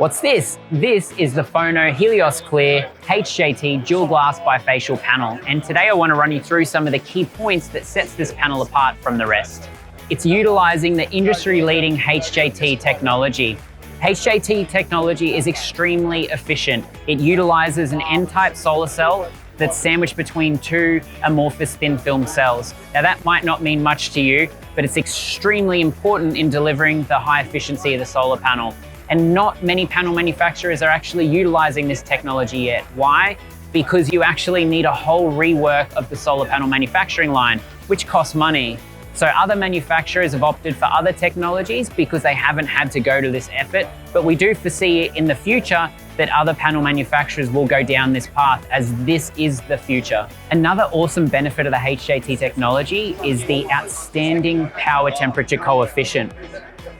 What's this? This is the Phono Helios Clear HJT dual glass bifacial panel. And today I want to run you through some of the key points that sets this panel apart from the rest. It's utilizing the industry-leading HJT technology. HJT technology is extremely efficient. It utilizes an N-type solar cell that's sandwiched between two amorphous thin film cells. Now that might not mean much to you, but it's extremely important in delivering the high efficiency of the solar panel. And not many panel manufacturers are actually utilizing this technology yet. Why? Because you actually need a whole rework of the solar panel manufacturing line, which costs money. So other manufacturers have opted for other technologies because they haven't had to go to this effort, but we do foresee in the future that other panel manufacturers will go down this path, as this is the future. Another awesome benefit of the HJT technology is the outstanding power temperature coefficient.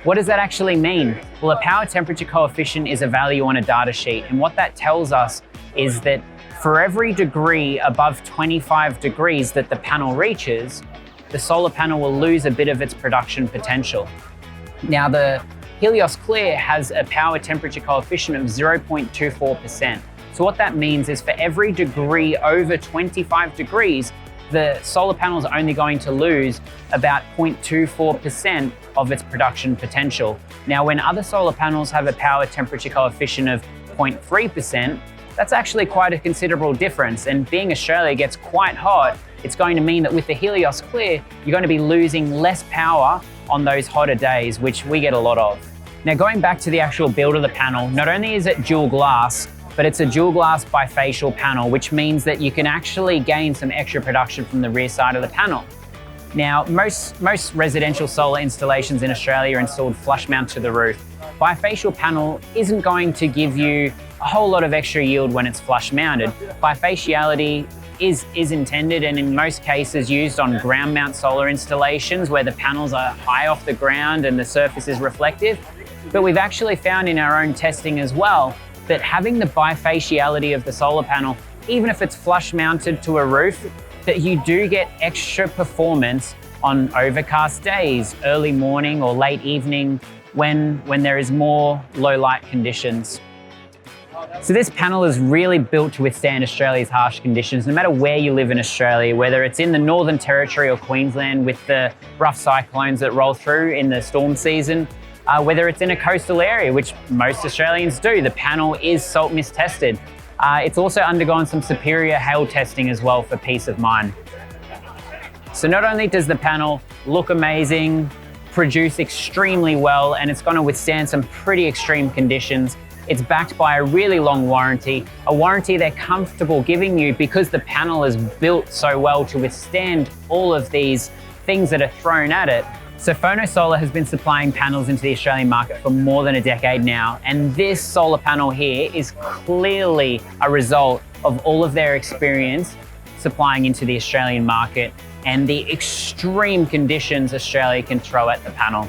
What does that actually mean? Well, a power temperature coefficient is a value on a data sheet, and what that tells us is that for every degree above 25 degrees that the panel reaches, the solar panel will lose a bit of its production potential. Now, the Helios Clear has a power temperature coefficient of 0.24%. So what that means is for every degree over 25 degrees, the solar panel is only going to lose about 0.24% of its production potential. Now, when other solar panels have a power temperature coefficient of 0.3%, that's actually quite a considerable difference. And being Australia gets quite hot, it's going to mean that with the Helios Clear, you're going to be losing less power on those hotter days, which we get a lot of. Now, going back to the actual build of the panel, not only is it dual glass, but it's a dual glass bifacial panel, which means that you can actually gain some extra production from the rear side of the panel. Now, most residential solar installations in Australia are installed flush mount to the roof. Bifacial panel isn't going to give you a whole lot of extra yield when it's flush mounted. Bifaciality is intended and in most cases used on ground mount solar installations where the panels are high off the ground and the surface is reflective. But we've actually found in our own testing as well that having the bifaciality of the solar panel, even if it's flush mounted to a roof, that you do get extra performance on overcast days, early morning or late evening, when there is more low light conditions. So this panel is really built to withstand Australia's harsh conditions, no matter where you live in Australia, whether it's in the Northern Territory or Queensland with the rough cyclones that roll through in the storm season, whether it's in a coastal area, which most Australians do. The panel is salt mist tested. It's also undergone some superior hail testing as well for peace of mind. So not only does the panel look amazing, produce extremely well, and it's going to withstand some pretty extreme conditions, it's backed by a really long warranty, a warranty they're comfortable giving you because the panel is built so well to withstand all of these things that are thrown at it. So Phono Solar has been supplying panels into the Australian market for more than a decade now, and this solar panel here is clearly a result of all of their experience supplying into the Australian market and the extreme conditions Australia can throw at the panel.